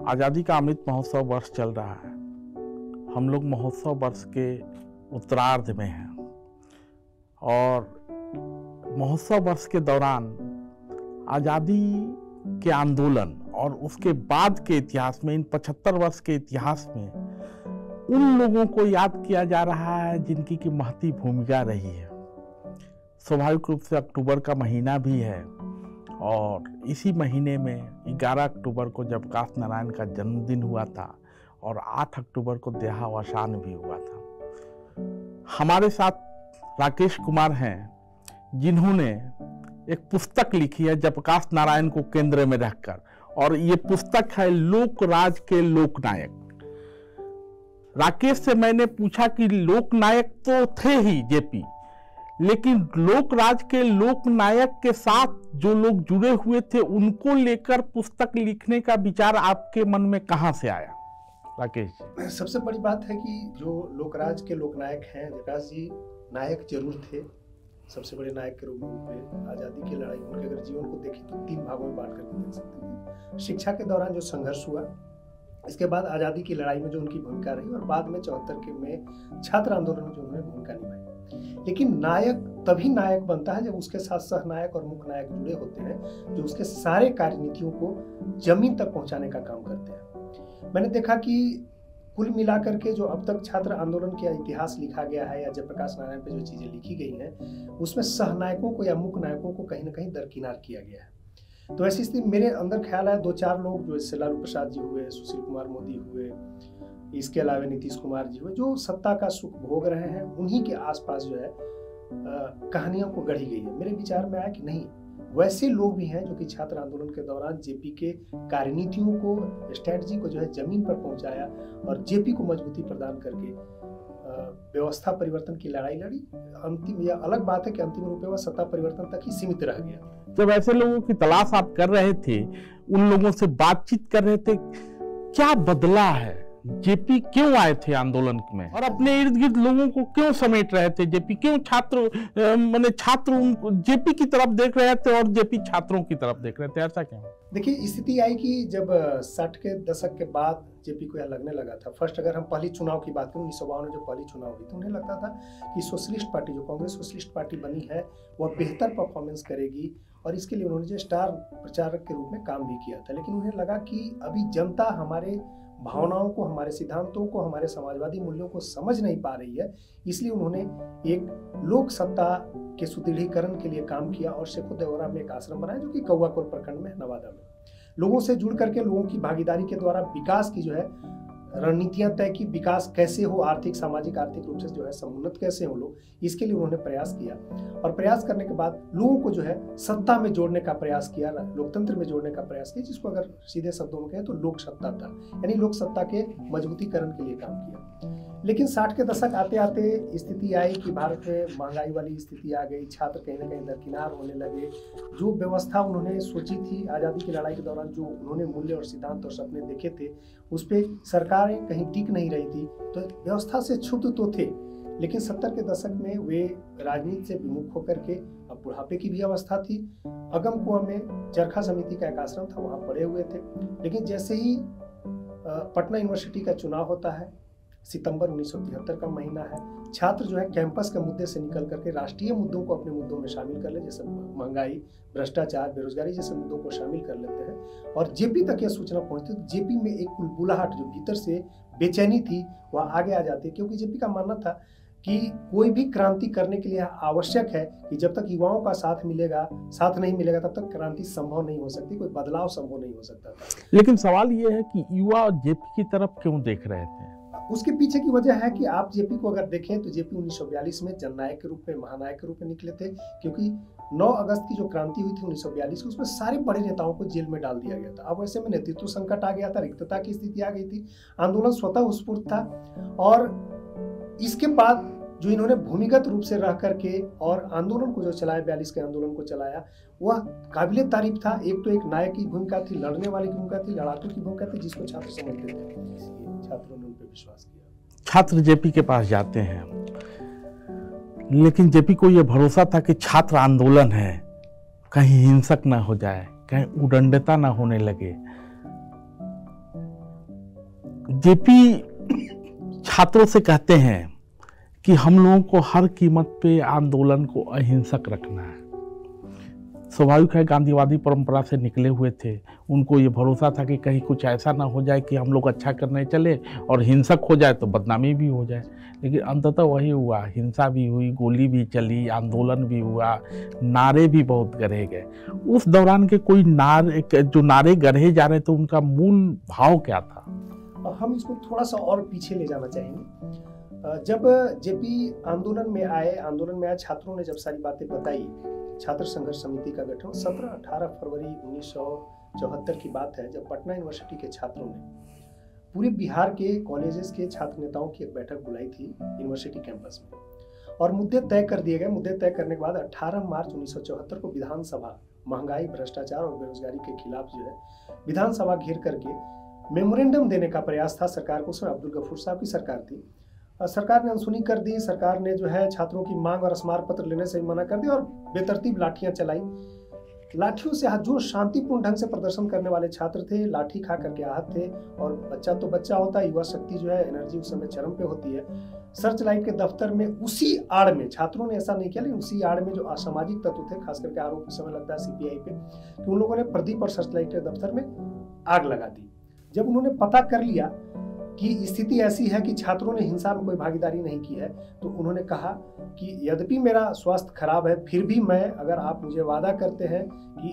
आज़ादी का अमृत महोत्सव वर्ष चल रहा है। हम लोग महोत्सव वर्ष के उत्तरार्ध में हैं और महोत्सव वर्ष के दौरान आज़ादी के आंदोलन और उसके बाद के इतिहास में, इन 75 वर्ष के इतिहास में उन लोगों को याद किया जा रहा है जिनकी की महती भूमिका रही है। स्वाभाविक रूप से अक्टूबर का महीना भी है और इसी महीने में 11 अक्टूबर को जयप्रकाश नारायण का जन्मदिन हुआ था और 8 अक्टूबर को देहावसान भी हुआ था। हमारे साथ राकेश कुमार हैं जिन्होंने एक पुस्तक लिखी है जयप्रकाश नारायण को केंद्र में रखकर, और ये पुस्तक है लोकराज के लोकनायक। राकेश से मैंने पूछा कि लोकनायक तो थे ही जेपी, लेकिन लोकराज के लोकनायक के साथ जो लोग जुड़े हुए थे उनको लेकर पुस्तक लिखने का विचार आपके मन में कहां से आया राकेश जी? सबसे बड़ी बात है कि जो लोकराज के लोकनायक हैं, जयप्रकाश जी नायक जरूर थे, सबसे बड़े नायक के रूप में आज़ादी की लड़ाई। उनके अगर जीवन को देखें तो 3 भागों में बांट करके देख सकते हैं। शिक्षा के दौरान जो संघर्ष हुआ, इसके बाद आज़ादी की लड़ाई में जो उनकी भूमिका रही, और बाद में 74 के में छात्र आंदोलन में जो उन्होंने भूमिका निभाई। लेकिन नायक तभी नायक बनता है जब उसके साथ सहनायक और मुख्य नायक जुड़े होते हैं, जो उसके सारे कार्यनीतियों को जमीन तक पहुंचाने का काम करते हैं। मैंने देखा कि कुल मिलाकर के जो अब तक छात्र आंदोलन का इतिहास लिखा गया है या जयप्रकाश नारायण पे जो चीजें लिखी गई हैं, उसमें सहनायकों को या मुख्य नायकों को कहीं ना कहीं दरकिनार किया गया है। तो ऐसी स्थिति मेरे अंदर ख्याल है 2-4 लोग, जो जैसे लालू प्रसाद जी हुए, सुशील कुमार मोदी हुए, इसके अलावा नीतीश कुमार जी हुए, जो सत्ता का सुख भोग रहे हैं, उन्हीं के आसपास जो है कहानियों को गढ़ी गई है। मेरे विचार में आया कि नहीं, वैसे लोग भी हैं जो कि छात्र आंदोलन के दौरान जेपी के कार्यनीतियों को, स्ट्रैटेजी को जो है जमीन पर पहुंचाया और जेपी को मजबूती प्रदान करके व्यवस्था परिवर्तन की लड़ाई लड़ी। अंतिम, या अलग बात है कि अंतिम रूप में वह सत्ता परिवर्तन तक ही सीमित रह गया। जब ऐसे लोगों की तलाश आप कर रहे थे, उन लोगों से बातचीत कर रहे थे, क्या बदला है? जेपी क्यों आए थे आंदोलन में और अपने इर्द गिर्द लोगों को क्यों समेट रहे थे? जेपी क्यों छात्र उनको जेपी की तरफ देख रहे थे और जेपी छात्रों की तरफ देख रहे थे? ऐसा क्यों? देखिए, स्थिति आई कि जब 60 के दशक के बाद जेपी को यह लगने लगा था, फर्स्ट अगर हम पहली चुनाव की बात करें, 1952 में जो पहली चुनाव हुई, तो उन्हें लगता था कि सोशलिस्ट पार्टी, जो कांग्रेस सोशलिस्ट पार्टी बनी है, वह बेहतर परफॉर्मेंस करेगी, और इसके लिए उन्होंने जो स्टार प्रचारक के रूप में काम भी किया था। लेकिन उन्हें लगा कि अभी जनता हमारे भावनाओं को, हमारे सिद्धांतों को, हमारे समाजवादी मूल्यों को समझ नहीं पा रही है, इसलिए उन्होंने एक लोक सत्ता के सुदृढ़ीकरण के लिए काम किया और शेखो देवरा में एक आश्रम बनाया, जो कि कौआकोल प्रखंड में, नवादा में। लोगों से जुड़ करके, लोगों की भागीदारी के द्वारा विकास की जो है रणनीतियां तय की, विकास कैसे हो, आर्थिक सामाजिक आर्थिक रूप से जो है समुन्नत कैसे हो लोग, इसके लिए उन्होंने प्रयास किया। और प्रयास करने के बाद लोगों को जो है सत्ता में जोड़ने का प्रयास किया, लोकतंत्र में जोड़ने का प्रयास किया, जिसको अगर सीधे शब्दों में कहें तो लोक सत्ता था, यानी लोक सत्ता के मजबूतीकरण के लिए काम किया। लेकिन 60 के दशक आते आते स्थिति आई कि भारत में महंगाई वाली स्थिति आ गई, छात्र कहीं ना कहीं दरकिनार होने लगे। जो व्यवस्था उन्होंने सोची थी आज़ादी की लड़ाई के दौरान, जो उन्होंने मूल्य और सिद्धांत और सपने देखे थे, उस पर सरकारें कहीं टिक नहीं रही थी, तो व्यवस्था से क्षुब्ध तो थे। लेकिन 70 के दशक में वे राजनीति से विमुख होकर के, अब बुढ़ापे की भी अवस्था थी, अगम कुआं में चरखा समिति का एक आश्रम था, वहाँ पड़े हुए थे। लेकिन जैसे ही पटना यूनिवर्सिटी का चुनाव होता है, सितंबर 1973 का महीना है, छात्र जो है कैंपस के मुद्दे से निकल करके राष्ट्रीय मुद्दों को अपने मुद्दों में शामिल कर ले, जैसे महंगाई, भ्रष्टाचार, बेरोजगारी जैसे मुद्दों को शामिल कर लेते हैं। और जेपी तक यह सूचना पहुंचती है। जेपी में एक बुलबुलाहट, जो भीतर से बेचैनी थी, वह आगे आ जाती है, क्योंकि जेपी का मानना था कि कोई भी क्रांति करने के लिए आवश्यक है कि जब तक युवाओं का साथ नहीं मिलेगा, तब तक क्रांति संभव नहीं हो सकती, कोई बदलाव संभव नहीं हो सकता था। लेकिन सवाल ये है कि युवा जेपी की तरफ क्यों देख रहे थे? उसके पीछे की वजह है कि आप जेपी को अगर देखें तो जेपी 1942 में जननायक के रूप में, महानायक के रूप में निकले थे, क्योंकि 9 अगस्त की जो क्रांति हुई थी 1942 की, उसमें सारे बड़े नेताओं को जेल में डाल दिया गया था। अब ऐसे में नेतृत्व संकट आ गया था, रिक्तता की स्थिति आ गई थी, आंदोलन स्वतः स्फूर्त था। और इसके बाद जो इन्होंने भूमिगत रूप से रह करके और आंदोलन को जो चलाया, 42 के आंदोलन को चलाया, वह काबिले तारीफ था। एक तो एक नायक की भूमिका थी, लड़ने वाले की भूमिका थी, लड़ाकू की भूमिका थी, जिसको छात्र समझते थे। छात्रों ने उन पर विश्वास किया। छात्र जेपी के पास जाते हैं, लेकिन जेपी को यह भरोसा था कि छात्र आंदोलन है, कहीं हिंसक ना हो जाए, कहीं उदंडता ना होने लगे। जेपी छात्रों से कहते हैं कि हम लोगों को हर कीमत पे आंदोलन को अहिंसक रखना है। स्वाभाविक है, गांधीवादी परंपरा से निकले हुए थे, उनको ये भरोसा था कि कहीं कुछ ऐसा ना हो जाए कि हम लोग अच्छा करने चले और हिंसक हो जाए तो बदनामी भी हो जाए। लेकिन अंततः वही हुआ, हिंसा भी हुई, गोली भी चली, आंदोलन भी हुआ, नारे भी बहुत गढ़े गए। उस दौरान के कोई जो नारे गढ़े जा रहे थे उनका मूल भाव क्या था? हम इसको थोड़ा सा और पीछे ले जाना चाहेंगे। जब जेपी आंदोलन में आए छात्रों ने जब सारी बातें बताई, छात्र संघर्ष समिति का गठन 17-18 फरवरी 1974 की बात है, जब पटना यूनिवर्सिटी के छात्रों ने पूरे बिहार के कॉलेजेस के छात्र नेताओं की एक बैठक बुलाई थी यूनिवर्सिटी कैंपस में, और मुद्दे तय कर दिए गए। मुद्दे तय करने के बाद 18 मार्च 1974 को विधानसभा महंगाई, भ्रष्टाचार और बेरोजगारी के खिलाफ जो है विधानसभा घेर करके मेमोरेंडम देने का प्रयास था सरकार को। उसमें अब्दुल गफूर साहब की सरकार थी। सरकार ने अनसुनी कर दी। सरकार ने जो है छात्रों की मांग और स्मारक पत्र लेने से मना कर दिया और बेतरतीब लाठियां चलाई। लाठियों से जो शांतिपूर्ण ढंग से प्रदर्शन करने वाले छात्र थे, लाठी खा करके आहत थे। और बच्चा तो बच्चा होता है, युवा शक्ति जो है, एनर्जी उस समय चरम पे होती है। सर्च लाइट के दफ्तर में उसी आड़ में, छात्रों ने ऐसा नहीं किया, लेकिन उसी आड़ में जो असामाजिक तत्व थे, खास करके आरोप इस समय लगता है सीपीआई पे, कि उन लोगों ने प्रदीप और सर्च लाइट के दफ्तर में आग लगा दी। जब उन्होंने पता कर लिया कि स्थिति ऐसी है कि छात्रों ने हिंसा में कोई भागीदारी नहीं की है, तो उन्होंने कहा कि यद्यपि मेरा स्वास्थ्य खराब है, फिर भी मैं, अगर आप मुझे वादा करते हैं कि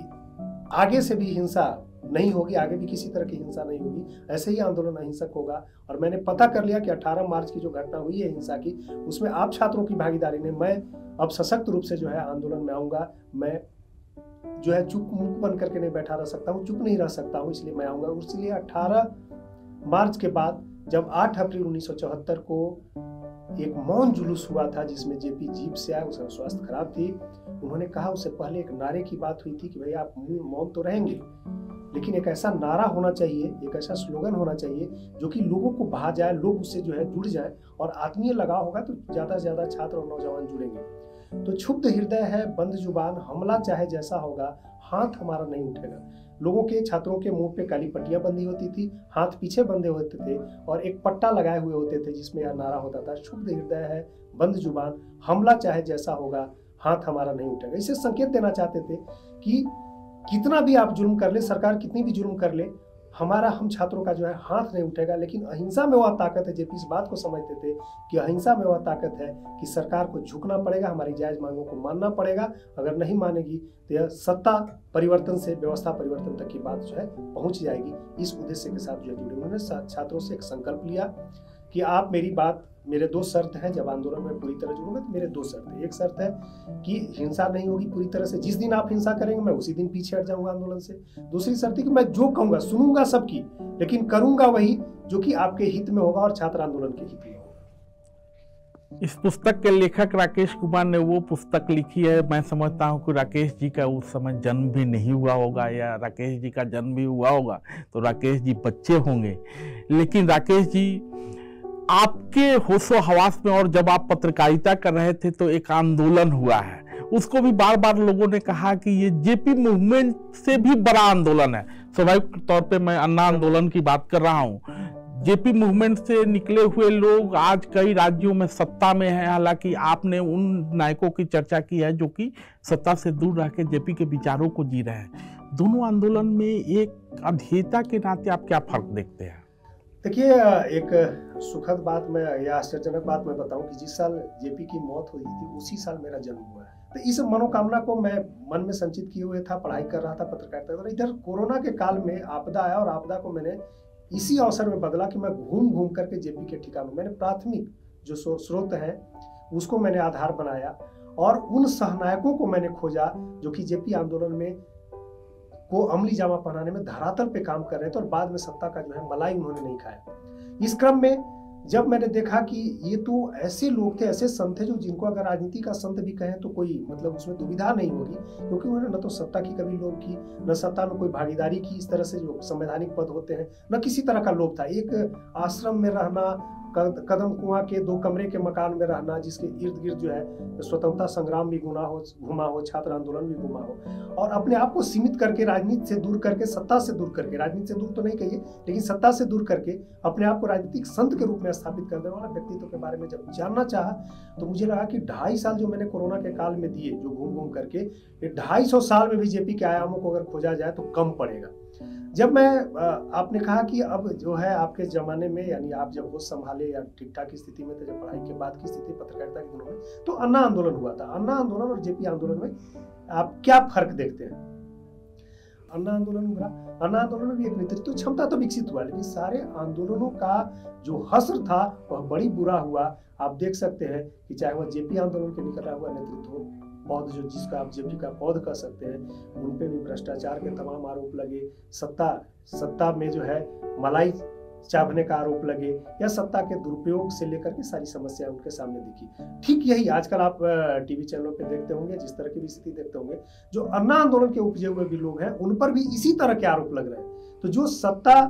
आगे से भी हिंसा नहीं होगी, आगे भी किसी तरह की हिंसा नहीं होगी, ऐसे ही आंदोलन अहिंसक होगा। और मैंने पता कर लिया कि 18 मार्च की जो घटना हुई है हिंसा की, उसमें आप छात्रों की भागीदारी ने, मैं अब सशक्त रूप से जो है आंदोलन में आऊँगा। मैं जो है चुप मुख बन करके नहीं बैठा रह सकता हूँ, चुप नहीं रह सकता हूँ, इसलिए मैं आऊँगा। इसलिए 18 मार्च के बाद जब 8 अप्रैल 1974 को एक मौन जुलूस हुआ था, जिसमें जेपी जीप से आए, उसका स्वास्थ्य खराब थी, उन्होंने कहा, उससे पहले एक नारे की बात हुई थी कि भैया आप मौन तो रहेंगे, लेकिन एक ऐसा नारा होना चाहिए, एक ऐसा स्लोगन होना चाहिए जो कि लोगों को भा जाए, लोग उससे जो है जुड़ जाए, और आत्मीय लगाव होगा तो ज़्यादा से ज़्यादा छात्र और नौजवान जुड़ेंगे। तो क्षुब्ध हृदय है, बंद जुबान, हमला चाहे जैसा होगा, हाथ हमारा नहीं उठेगा। लोगों के, छात्रों के मुंह पे काली पट्टियां बंधी होती थी, हाथ पीछे बंधे होते थे और एक पट्टा लगाए हुए होते थे जिसमें यह नारा होता था, क्षुब्ध हृदय है, बंद जुबान, हमला चाहे जैसा होगा, हाथ हमारा नहीं उठेगा। इससे संकेत देना चाहते थे कि कितना भी आप जुल्म कर ले, सरकार कितनी भी जुल्म कर ले, हम छात्रों का जो है हाथ नहीं उठेगा। लेकिन अहिंसा में वह ताकत है, जेपी इस बात को समझते थे कि अहिंसा में वह ताकत है कि सरकार को झुकना पड़ेगा, हमारी जायज मांगों को मानना पड़ेगा। अगर नहीं मानेगी तो यह सत्ता परिवर्तन से व्यवस्था परिवर्तन तक की बात जो है पहुंच जाएगी। इस उद्देश्य के साथ जो जुड़े, उन्होंने छात्रों से एक संकल्प लिया कि आप मेरी बात, मेरे 2 शर्त हैं, जब आंदोलन में पूरी तरह जुड़ूंगा तो मेरे 2 शर्त हैं। एक शर्त है कि हिंसा नहीं होगी पूरी तरह से, जिस दिन आप हिंसा करेंगे मैं उसी दिन पीछे हट जाऊंगा आंदोलन से। दूसरी शर्त है कि मैं जो कहूंगा सुनूंगा सबकी, लेकिन करूंगा वही जो कि आपके हित में होगा और छात्र आंदोलन के हित में होगा। इस पुस्तक के लेखक राकेश कुमार ने वो पुस्तक लिखी है, मैं समझता हूँ कि राकेश जी का उस समय जन्म भी नहीं हुआ होगा, या राकेश जी का जन्म भी हुआ होगा तो राकेश जी बच्चे होंगे। लेकिन राकेश जी, आपके होशो हवास में, और जब आप पत्रकारिता कर रहे थे तो एक आंदोलन हुआ है, उसको भी बार बार लोगों ने कहा कि ये जेपी मूवमेंट से भी बड़ा आंदोलन है। स्वाभाविक तौर पे मैं अन्ना आंदोलन की बात कर रहा हूँ। जेपी मूवमेंट से निकले हुए लोग आज कई राज्यों में सत्ता में हैं। हालांकि आपने उन नायकों की चर्चा की है जो कि सत्ता से दूर रह के जेपी के विचारों को जी रहे हैं। दोनों आंदोलन में एक अध्येता के नाते आप क्या फर्क देखते हैं? देखिए, एक सुखद बात मैं, या आश्चर्यजनक बात मैं बताऊं कि जिस साल जेपी की मौत हुई थी उसी साल मेरा जन्म हुआ है। तो इस मनोकामना को मैं मन में संचित किए हुए था, पढ़ाई कर रहा था, पत्रकारिता कर रहा था। इधर कोरोना के काल में आपदा आया और आपदा को मैंने इसी अवसर में बदला कि मैं घूम घूम करके जेपी के ठिकानों, मैंने प्राथमिक जो स्रोत है उसको मैंने आधार बनाया और उन सहनायकों को मैंने खोजा जो कि जेपी आंदोलन में को अमली जामा पहनाने में धरातल पे काम कर रहे थे और बाद में सत्ता का जो है मलाई उन्होंने नहीं खाया। इस क्रम में जब मैंने देखा कि ये तो ऐसे लोग थे, ऐसे संत थे जो जिनको अगर राजनीति का संत भी कहें तो कोई मतलब उसमें दुविधा नहीं होगी, क्योंकि उन्होंने न तो सत्ता की कभी लोभ की, न सत्ता में कोई भागीदारी की, इस तरह से जो संवैधानिक पद होते हैं, न किसी तरह का लोभ था। एक आश्रम में रहना कदम कुआं के 2 कमरे के मकान में रहना, जिसके इर्द गिर्द जो है स्वतंत्रता संग्राम भी घुमा हो, छात्र आंदोलन भी घुमा हो, और अपने आप को सीमित करके, राजनीति से दूर करके, सत्ता से दूर करके, राजनीति से दूर तो नहीं कहिए लेकिन सत्ता से दूर करके अपने आप को राजनीतिक संत के रूप में स्थापित करने वाला व्यक्तित्व के बारे में जब जानना चाहा तो मुझे लगा कि 2.5 साल जो मैंने कोरोना के काल में दिए, जो घूम घूम करके, ये 250 साल में भी जेपी के आयामों को अगर खोजा जाए तो कम पड़ेगा। जब मैं आपने कहा कि अब जो है आपके ज़माने में, यानी आप जब होश संभाले या ठीक ठाक स्थिति में थे, जब पढ़ाई के बाद की स्थिति पत्रकारिता के दिनों में, तो अन्ना आंदोलन हुआ था। अन्ना आंदोलन और जेपी आंदोलन में आप क्या फर्क देखते हैं? अन्ना आंदोलन हुआ, अन्ना आंदोलन में भी एक नेतृत्व क्षमता तो विकसित हुआ, लेकिन सारे आंदोलनों का जो हश्र था वह बड़ी बुरा हुआ। आप देख सकते हैं कि चाहे वह जेपी आंदोलन के निकला हुआ नेतृत्व हो, पौध जो जिसका आप जेपी का पौध कह सकते हैं, उन पे भी भ्रष्टाचार के तमाम आरोप लगे, सत्ता में जो है मलाई चावने का आरोप लगे, या सत्ता के दुरुपयोग से लेकर के सारी समस्याएं उनके सामने दिखी। ठीक यही आजकल आप टीवी चैनलों पे देखते होंगे, जिस तरह की भी स्थिति देखते होंगे, जो अन्ना आंदोलन के उपजे हुए भी लोग हैं उन पर भी इसी तरह के आरोप लग रहे हैं। तो जो सत्ता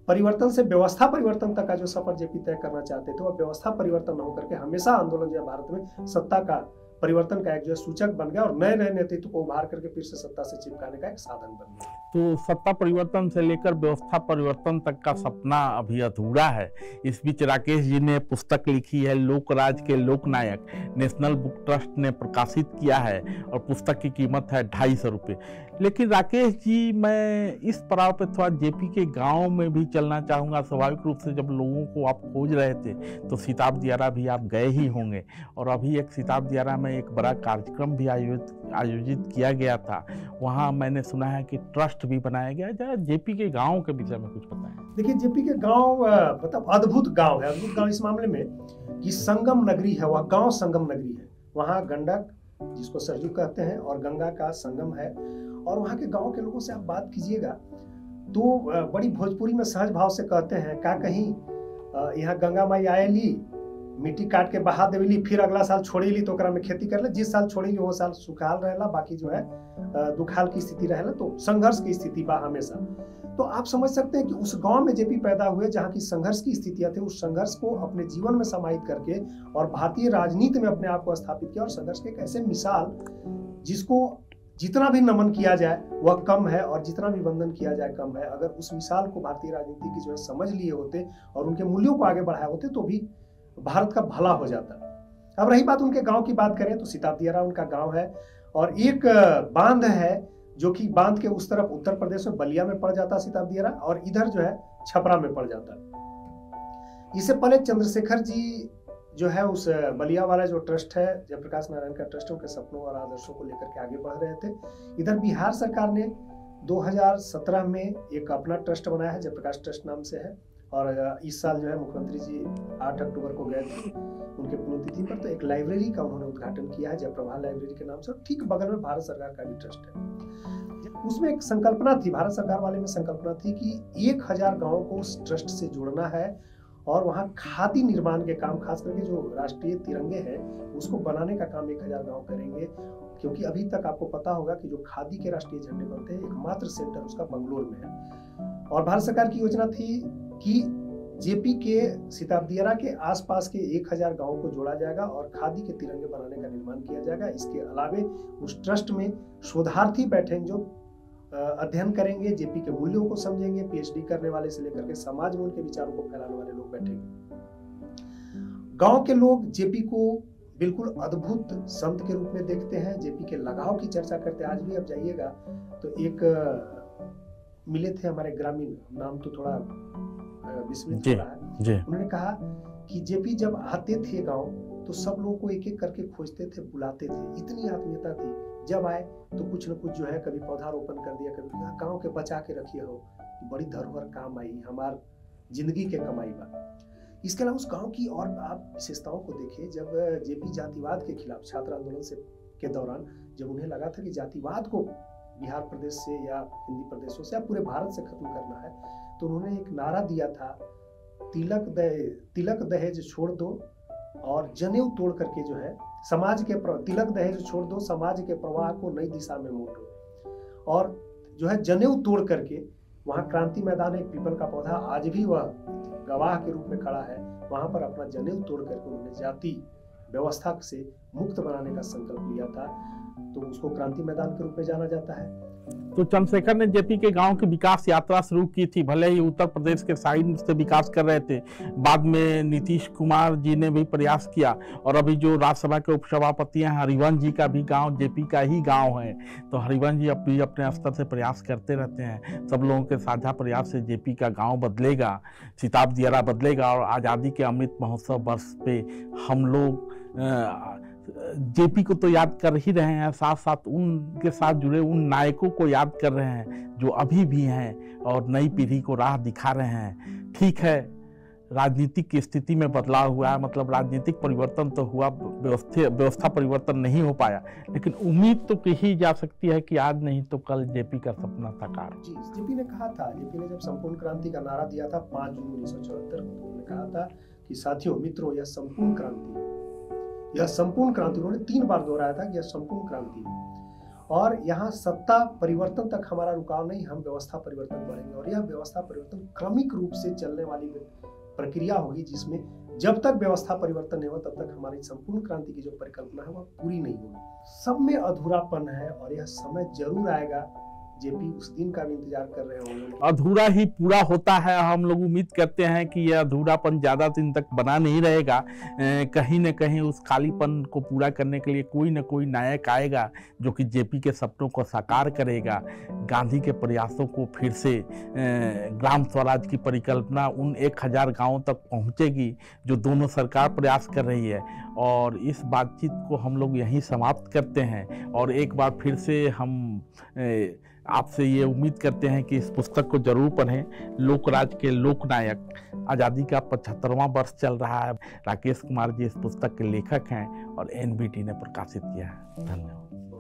परिवर्तन से व्यवस्था परिवर्तन तक का जो सफर जेपी तय करना चाहते थे, वह व्यवस्था परिवर्तन न होकर के हमेशा आंदोलन जो है भारत में सत्ता का परिवर्तन का एक जो सूचक बन गया और नए नए नेतृत्व को उभार करके फिर से सत्ता से चिपकाने का एक साधन बन गया। तो सत्ता परिवर्तन से लेकर व्यवस्था परिवर्तन तक का सपना अभी अधूरा है। इस बीच राकेश जी ने पुस्तक लिखी है, लोकराज के लोकनायक, नेशनल बुक ट्रस्ट ने प्रकाशित किया है और पुस्तक की कीमत है 250 रुपये। लेकिन राकेश जी, मैं इस पड़ाव पे थोड़ा जेपी के गांव में भी चलना चाहूँगा। स्वाभाविक रूप से जब लोगों को आप खोज रहे थे तो सिताब दियारा भी आप गए ही होंगे, और अभी एक सिताब दियारा में एक बड़ा कार्यक्रम भी आयोजित किया गया था। वहाँ मैंने सुना है कि ट्रस्ट भी बनाया गया है। जरा जेपी के गांव के विषय में कुछ बताएं। देखिए, जेपी के गांव मतलब अद्भुत गांव है। अद्भुत गांव इस मामले में कि संगम नगरी है, वह गांव संगम नगरी है। वहाँ गंडक, जिसको सरयू कहते हैं, और गंगा का संगम है। और वहाँ के गांव के लोगों से आप बात कीजिएगा तो बड़ी भोजपुरी में सहज भाव से कहते हैं, का कहीं यहाँ गंगा माई आएली, मिट्टी काट के बहा देवेली, फिर अगला साल छोड़ेली तो ओकरा में खेती कर ले। जिस साल छोड़ेली वो साल सुखाल रहेला, बाकी जो है दुखाल की स्थिति रहेला। तो संघर्ष की स्थिति बा हमेशा। तो आप समझ सकते हैं कि उस गांव में जेपी पैदा हुए जहाँ की संघर्ष की स्थितियां थी, उस संघर्ष को अपने जीवन में समाहित करके और भारतीय राजनीति में अपने आप को स्थापित किया। और संघर्ष के एक ऐसे मिसाल जिसको जितना भी नमन किया जाए वह कम है, और जितना भी वंदन किया जाए कम है। अगर उस मिसाल को भारतीय राजनीति की जो है समझ लिए होते और उनके मूल्यों को आगे बढ़ाए होते तो भी भारत का भला हो जाता। अब रही बात उनके गांव की बात करें तो सिताब दियारा उनका गांव है, और एक बांध है जो कि बांध के उस तरफ उत्तर प्रदेश में बलिया में पड़ जाता सिताब दियारा, और इधर जो है छपरा में पड़ जाता। इससे पहले चंद्रशेखर जी जो है उस बलिया वाला जो ट्रस्ट है, जयप्रकाश नारायण का ट्रस्ट, उनके सपनों और आदर्शों को लेकर के आगे बढ़ रहे थे। इधर बिहार सरकार ने 2017 में एक अपना ट्रस्ट बनाया है, जयप्रकाश ट्रस्ट नाम से है। और इस साल जो है मुख्यमंत्री जी 8 अक्टूबर को गए थे उनके पुण्यतिथि पर, तो एक लाइब्रेरी का उन्होंने उद्घाटन किया है जयप्रभा लाइब्रेरी के नाम से। और ठीक बगल में भारत सरकार का भी ट्रस्ट है। उसमें एक संकल्पना थी, भारत सरकार वाले में संकल्पना थी कि 1000 गाँवों को उस ट्रस्ट से जोड़ना है और वहाँ खादी निर्माण के काम, खास करके जो राष्ट्रीय तिरंगे हैं उसको बनाने का काम 1000 गांव करेंगे। क्योंकि अभी तक आपको पता होगा कि जो खादी के राष्ट्रीय झंडे बनते हैं एकमात्र सेंटर उसका बंगलोर में है। और भारत सरकार की योजना थी कि जेपी के सिताब दियारा के आसपास के 1000 गांवों को जोड़ा जाएगा और खादी के तिरंगे बनाने का निर्माण किया जाएगा। इसके अलावे उस ट्रस्ट में शोधार्थी बैठेंगे जो अध्ययन करेंगे, जेपी के मूल्यों को समझेंगे, पीएचडी करने वाले से लेकर के समाज में उनके विचारों को फैलाने वाले लोग बैठेंगे। गांव के लोग जेपी को बिल्कुल अद्भुत संत के रूप में देखते हैं, जेपी के लगाव की चर्चा करते हैं। आज भी आप जाइएगा तो एक मिले थे हमारे ग्रामीण, नाम तो थोड़ा विस्मृत हो रहा है, उन्होंने कहा कि जेपी जब आते थे गांव तो सब लोगों को एक एक करके खोजते थे, बुलाते थे, इतनी आत्मीयता थी। जब आए तो कुछ न कुछ जो है कभी पौधारोपण कर दिया, कभी गांव के बचा के रखिए हो, बड़ी धरोहर काम आई, हमार जिंदगी के कमाई बा। इसके अलावा उस गांव की और आप विशेषताओं को देखिए। जब जेपी जातिवाद के खिलाफ छात्र आंदोलन से के दौरान जब उन्हें लगा था कि जातिवाद को बिहार प्रदेश से या हिंदी प्रदेशों से या पूरे भारत से खत्म करना है, तो उन्होंने एक नारा दिया था, तिलक दहेज छोड़ दो और जनेऊ तोड़ करके जो है समाज के तिलक दहेज छोड़ दो, समाज के प्रवाह को नई दिशा में मोड़ो। और जो है जनेऊ तोड़ करके वहाँ क्रांति मैदान एक पीपल का पौधा आज भी वह गवाह के रूप में खड़ा है, वहां पर अपना जनेऊ तोड़ करके उन्होंने जाति व्यवस्था से मुक्त बनाने का संकल्प लिया था, तो उसको क्रांति मैदान के रूप में जाना जाता है। तो चंद्रशेखर ने जेपी के गांव की विकास यात्रा शुरू की थी, भले ही उत्तर प्रदेश के साइड से विकास कर रहे थे। बाद में नीतीश कुमार जी ने भी प्रयास किया, और अभी जो राज्यसभा के उपसभापति हैं हरिवंश जी का भी गांव जेपी का ही गांव है। तो हरिवंश जी अब भी अपने स्तर से प्रयास करते रहते हैं। सब लोगों के साझा प्रयास से जेपी का गाँव बदलेगा, सिताब दियारा बदलेगा, और आज़ादी के अमृत महोत्सव वर्ष पे हम लोग जेपी को तो याद कर ही रहे हैं, साथ साथ उनके साथ जुड़े उन नायकों को याद कर रहे हैं जो अभी भी हैं और नई पीढ़ी को राह दिखा रहे हैं। ठीक है, राजनीतिक की स्थिति में बदलाव हुआ है, मतलब राजनीतिक परिवर्तन तो हुआ, व्यवस्था परिवर्तन नहीं हो पाया, लेकिन उम्मीद तो की ही जा सकती है कि आज नहीं तो कल जेपी का सपना साकार। जी, जेपी ने कहा था, जेपी ने जब संपूर्ण क्रांति का नारा दिया था 5 जून 1974 को, उन्होंने कहा था कि साथियों, मित्रों, यह संपूर्ण क्रांति है, यह संपूर्ण क्रांति। उन्होंने 3 बार दोहराया था कि यह संपूर्ण क्रांति है, और यहाँ सत्ता परिवर्तन तक हमारा रुकाव नहीं, हम व्यवस्था परिवर्तन बढ़ेंगे, और यह व्यवस्था परिवर्तन क्रमिक रूप से चलने वाली प्रक्रिया होगी, जिसमें जब तक व्यवस्था परिवर्तन नहीं होगा तब तक हमारी संपूर्ण क्रांति की जो परिकल्पना है वह पूरी नहीं होगी। सब में अधूरापन है, और यह समय जरूर आएगा, जेपी उस दिन का भी इंतजार कर रहे होंगे। अधूरा ही पूरा होता है। हम लोग उम्मीद करते हैं कि यह अधूरापन ज़्यादा दिन तक बना नहीं रहेगा। कहीं न कहीं उस खालीपन को पूरा करने के लिए कोई न कोई नायक आएगा जो कि जेपी के सपनों को साकार करेगा। गांधी के प्रयासों को फिर से ग्राम स्वराज की परिकल्पना उन 1000 गाँवों तक पहुँचेगी जो दोनों सरकार प्रयास कर रही है। और इस बातचीत को हम लोग यहीं समाप्त करते हैं, और एक बार फिर से हम आपसे ये उम्मीद करते हैं कि इस पुस्तक को जरूर पढ़ें। लोकराज के लोकनायक, आज़ादी का 75वां वर्ष चल रहा है। राकेश कुमार जी इस पुस्तक के लेखक हैं और एनबीटी ने प्रकाशित किया है। धन्यवाद।